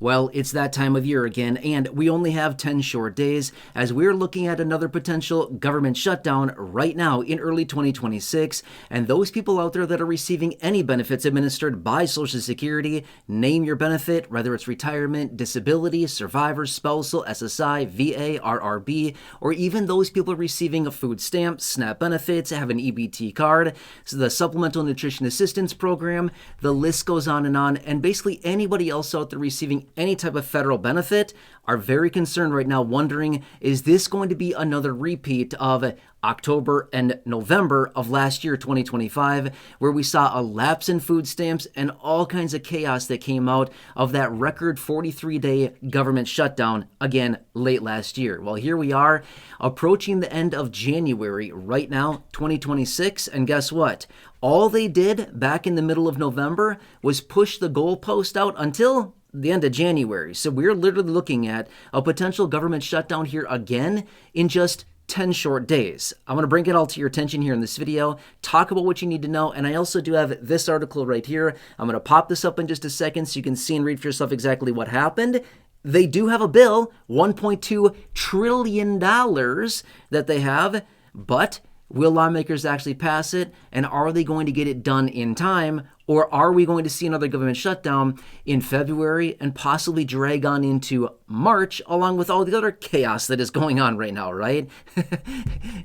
Well, it's that time of year again, and we only have 10 short days as we're looking at another potential government shutdown right now in early 2026. And those people out there that are receiving any benefits administered by Social Security, name your benefit, whether it's retirement, disability, survivor, spousal, SSI, VA, RRB, or even those people receiving a food stamp, SNAP benefits, have an EBT card, so the Supplemental Nutrition Assistance Program, the list goes on, and basically anybody else out there receiving any type of federal benefit are very concerned right now, wondering, is this going to be another repeat of October and November of last year, 2025, where we saw a lapse in food stamps and all kinds of chaos that came out of that record 43-day government shutdown, again, late last year. Well, here we are approaching the end of January right now, 2026, and guess what? All they did back in the middle of November was push the goalpost out until the end of January. So we're literally looking at a potential government shutdown here again in just 10 short days. I want to bring it all to your attention here in this video, talk about what you need to know, and I also do have this article right here. I'm going to pop this up in just a second so you can see and read for yourself exactly what happened. They do have a bill, $1.2 trillion that they have, but will lawmakers actually pass it? And are they going to get it done in time? Or are we going to see another government shutdown in February and possibly drag on into March, along with all the other chaos that is going on right now, right?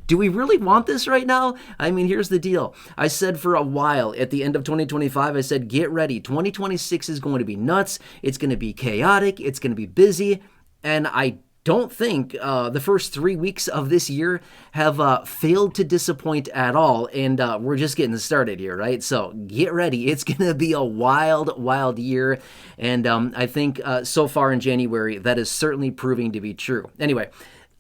Do we really want this right now? I mean, here's the deal. I said for a while at the end of 2025, I said, get ready. 2026 is going to be nuts. It's going to be chaotic. It's going to be busy. And I don't think the first 3 weeks of this year have failed to disappoint at all, and we're just getting started here, right? So get ready. It's going to be a wild, wild year, and I think so far in January, that is certainly proving to be true. Anyway,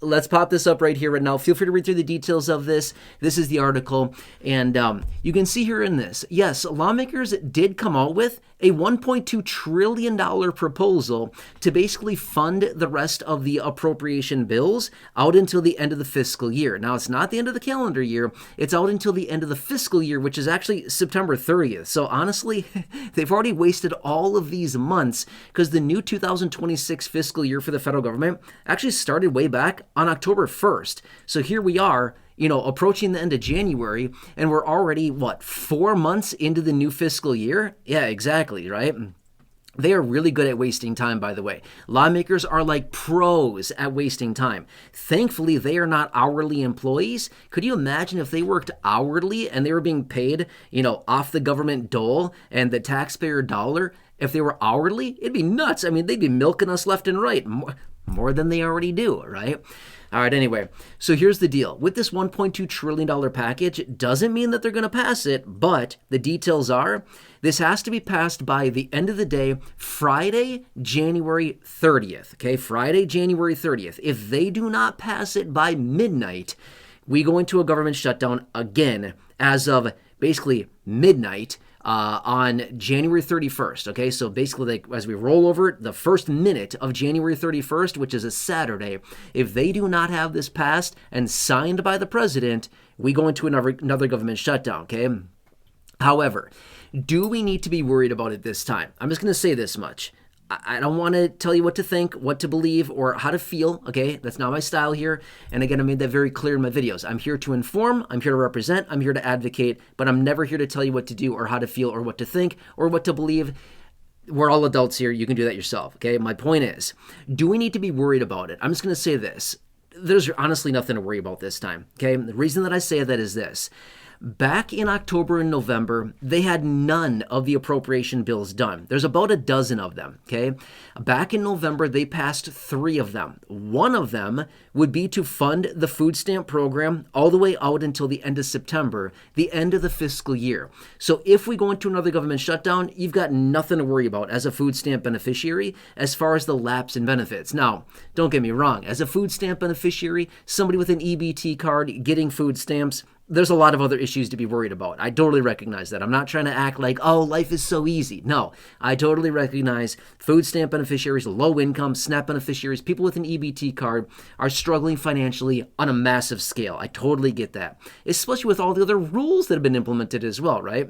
let's pop this up right here right now. Feel free to read through the details of this. This is the article, and you can see here in this, yes, lawmakers did come out with a $1.2 trillion proposal to basically fund the rest of the appropriation bills out until the end of the fiscal year. Now, it's not the end of the calendar year. It's out until the end of the fiscal year, which is actually September 30th. So honestly, they've already wasted all of these months because the new 2026 fiscal year for the federal government actually started way back on October 1st. So here we are, approaching the end of January, and we're already, 4 months into the new fiscal year? Yeah, exactly, right? They are really good at wasting time, by the way. Lawmakers are like pros at wasting time. Thankfully, they are not hourly employees. Could you imagine if they worked hourly and they were being paid, off the government dole and the taxpayer dollar? If they were hourly, it'd be nuts. I mean, they'd be milking us left and right, more than they already do, right? All right, anyway, so here's the deal. With this $1.2 trillion package, it doesn't mean that they're going to pass it, but the details are this has to be passed by the end of the day, Friday, January 30th, okay? Friday, January 30th. If they do not pass it by midnight, we go into a government shutdown again as of basically midnight on January 31st, okay? So basically, as we roll over the first minute of January 31st, which is a Saturday, if they do not have this passed and signed by the president, we go into another government shutdown, okay? However, do we need to be worried about it this time? I'm just going to say this much. I don't want to tell you what to think, what to believe, or how to feel, okay? That's not my style here. And again, I made that very clear in my videos. I'm here to inform, I'm here to represent, I'm here to advocate, but I'm never here to tell you what to do or how to feel or what to think or what to believe. We're all adults here. You can do that yourself, okay? My point is, do we need to be worried about it? I'm just going to say this. There's honestly nothing to worry about this time, okay? The reason that I say that is this. Back in October and November, they had none of the appropriation bills done. There's about a dozen of them, okay? Back in November, they passed 3 of them. One of them would be to fund the food stamp program all the way out until the end of September, the end of the fiscal year. So if we go into another government shutdown, you've got nothing to worry about as a food stamp beneficiary as far as the lapse in benefits. Now, don't get me wrong. As a food stamp beneficiary, somebody with an EBT card getting food stamps, there's a lot of other issues to be worried about. I totally recognize that. I'm not trying to act like, oh, life is so easy. No, I totally recognize food stamp beneficiaries, low income, SNAP beneficiaries, people with an EBT card are struggling financially on a massive scale. I totally get that, especially with all the other rules that have been implemented as well, right?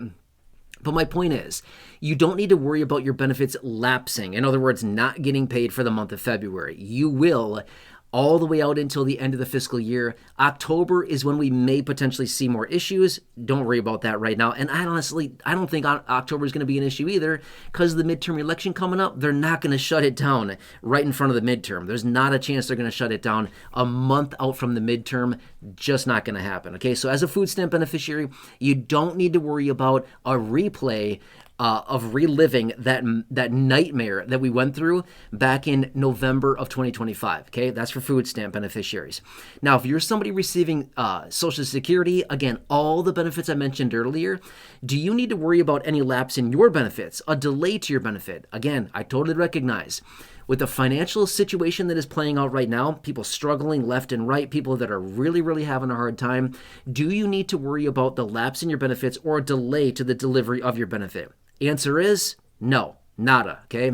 But my point is, you don't need to worry about your benefits lapsing. In other words, not getting paid for the month of February. You will all the way out until the end of the fiscal year. October is when we may potentially see more issues. Don't worry about that right now. And I don't think October is going to be an issue either, because of the midterm election coming up. They're not going to shut it down right in front of the midterm. There's not a chance they're going to shut it down a month out from the midterm. Just not going to happen. Okay, so as a food stamp beneficiary, you don't need to worry about a replay of reliving that nightmare that we went through back in November of 2025. Okay, that's for food stamp beneficiaries. Now, if you're somebody receiving Social Security, again, all the benefits I mentioned earlier, do you need to worry about any lapse in your benefits, a delay to your benefit? Again, I totally recognize with the financial situation that is playing out right now, people struggling left and right, people that are really, really having a hard time, do you need to worry about the lapse in your benefits or a delay to the delivery of your benefit? Answer is no, nada, okay?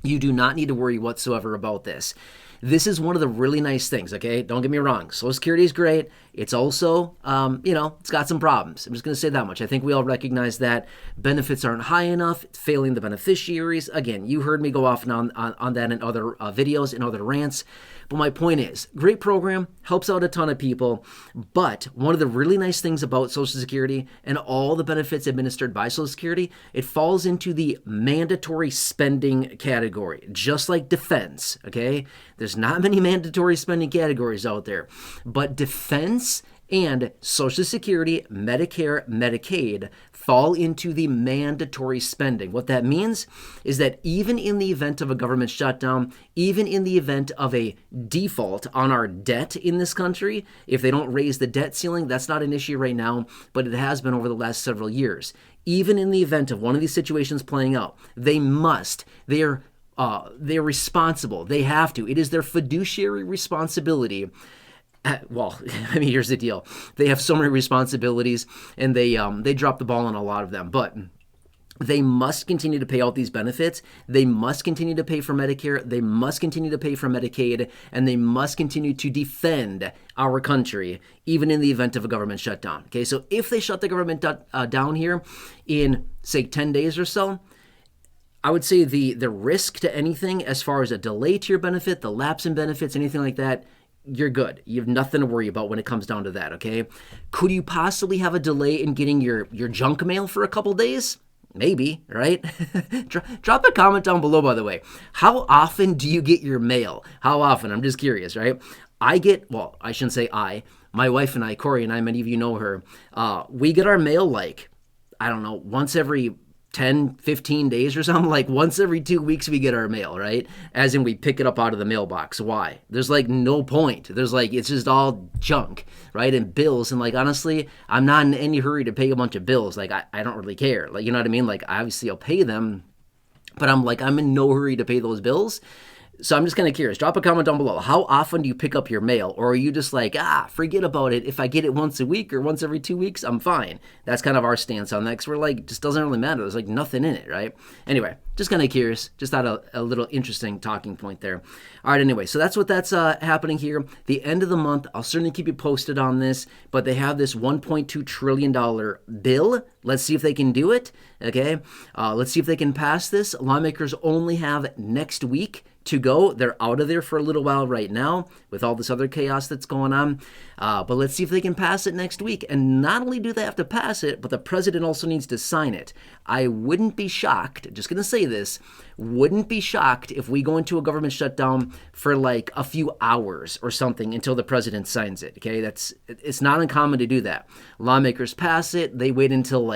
You do not need to worry whatsoever about this. This is one of the really nice things, okay? Don't get me wrong. Social Security is great. It's also, it's got some problems. I'm just going to say that much. I think we all recognize that benefits aren't high enough, it's failing the beneficiaries. Again, you heard me go off and on that in other videos, in other rants. But my point is, great program, helps out a ton of people. But one of the really nice things about Social Security and all the benefits administered by Social Security, it falls into the mandatory spending category, just like defense, okay? There's not many mandatory spending categories out there, but defense and Social Security, Medicare, Medicaid fall into the mandatory spending. What that means is that even in the event of a government shutdown, even in the event of a default on our debt in this country, if they don't raise the debt ceiling, that's not an issue right now, but it has been over the last several years. Even in the event of one of these situations playing out, they're responsible. They have to. It is their fiduciary responsibility. Well, I mean, here's the deal. They have so many responsibilities, and they drop the ball on a lot of them. But they must continue to pay out these benefits. They must continue to pay for Medicare. They must continue to pay for Medicaid. And they must continue to defend our country, even in the event of a government shutdown. Okay, so if they shut the government down here in, say, 10 days or so, I would say the risk to anything as far as a delay to your benefit, the lapse in benefits, anything like that, you're good. You have nothing to worry about when it comes down to that, okay? Could you possibly have a delay in getting your junk mail for a couple days? Maybe, right? Drop a comment down below, by the way. How often do you get your mail? How often? I'm just curious, right? I shouldn't say I. My wife and I, Corey and I, many of you know her, we get our mail once every 10, 15 days or something. Like once every 2 weeks we get our mail, right? As in we pick it up out of the mailbox. Why? There's no point. It's just all junk, right? And bills. And honestly, I'm not in any hurry to pay a bunch of bills. I don't really care. You know what I mean? Obviously I'll pay them, but I'm in no hurry to pay those bills. So I'm just kind of curious. Drop a comment down below. How often do you pick up your mail? Or are you just forget about it. If I get it once a week or once every 2 weeks, I'm fine. That's kind of our stance on that, because we're just doesn't really matter. There's nothing in it, right? Anyway, just kind of curious. Just thought a little interesting talking point there. All right, anyway, so that's happening here. The end of the month, I'll certainly keep you posted on this, but they have this $1.2 trillion bill. Let's see if they can do it, okay? Let's see if they can pass this. Lawmakers only have next week to go. They're out of there for a little while right now with all this other chaos that's going on. But let's see if they can pass it next week. And not only do they have to pass it, but the president also needs to sign it. I wouldn't be shocked, just going to say this, wouldn't be shocked if we go into a government shutdown for a few hours or something until the president signs it, okay? It's not uncommon to do that. Lawmakers pass it, they wait until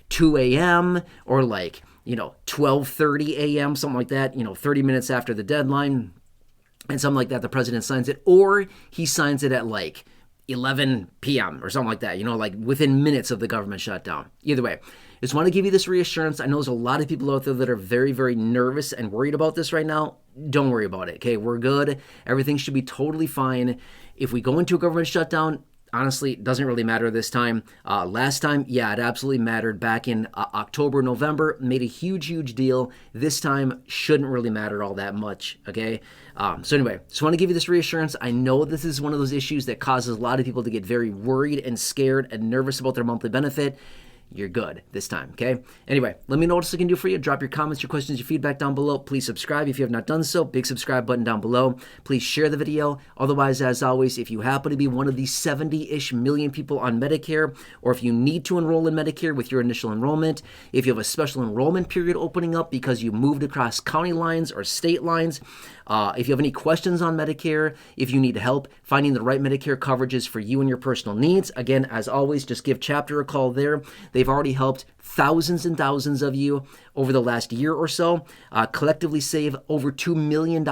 2 a.m. or 12:30 a.m., something like that, 30 minutes after the deadline, and something like that, the president signs it, or he signs it at 11 p.m. or something like that, within minutes of the government shutdown. Either way, just want to give you this reassurance. I know there's a lot of people out there that are very, very nervous and worried about this right now. Don't worry about it, okay? We're good. Everything should be totally fine. If we go into a government shutdown, honestly, it doesn't really matter this time. Last time, yeah, it absolutely mattered back in October, November, made a huge, huge deal. This time shouldn't really matter all that much, okay? So anyway, just want to give you this reassurance. I know this is one of those issues that causes a lot of people to get very worried and scared and nervous about their monthly benefit. you're good this time, okay? Anyway, let me know what else I can do for you. Drop your comments, your questions, your feedback down below. Please subscribe if you have not done so. Big subscribe button down below. Please share the video. Otherwise, as always, if you happen to be one of the 70-ish million people on Medicare, or if you need to enroll in Medicare with your initial enrollment, if you have a special enrollment period opening up because you moved across county lines or state lines, if you have any questions on Medicare, if you need help finding the right Medicare coverages for you and your personal needs, again, as always, just give Chapter a call there. They've already helped thousands and thousands of you over the last year or so, collectively save over $2 million.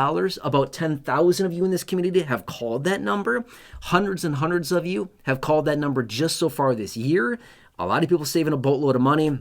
About 10,000 of you in this community have called that number. Hundreds and hundreds of you have called that number just so far this year. A lot of people saving a boatload of money.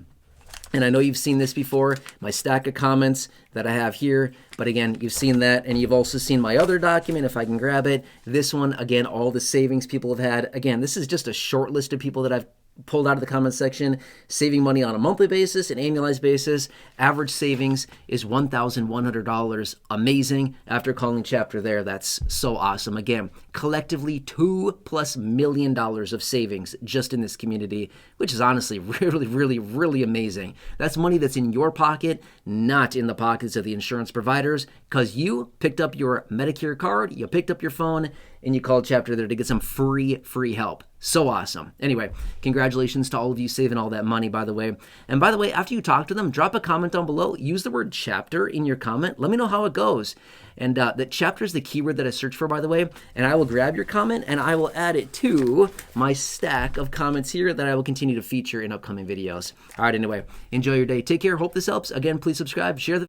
And I know you've seen this before, my stack of comments that I have here. But again, you've seen that, and you've also seen my other document, if I can grab it. This one, again, all the savings people have had. Again, this is just a short list of people that I've pulled out of the comment section, saving money on a monthly basis, an annualized basis. Average savings is $1,100. Amazing. After calling Chapter there, that's so awesome. Again, collectively $2+ million of savings just in this community, which is honestly really, really, really amazing. That's money that's in your pocket, not in the pockets of the insurance providers, because you picked up your Medicare card, you picked up your phone, and you called Chapter there to get some free help. So awesome. Anyway, congratulations to all of you saving all that money, by the way. And by the way, after you talk to them, drop a comment down below. Use the word Chapter in your comment. Let me know how it goes. And that Chapter is the keyword that I search for, by the way. And I will grab your comment and I will add it to my stack of comments here that I will continue to feature in upcoming videos. All right, anyway, enjoy your day. Take care. Hope this helps. Again, please subscribe, share the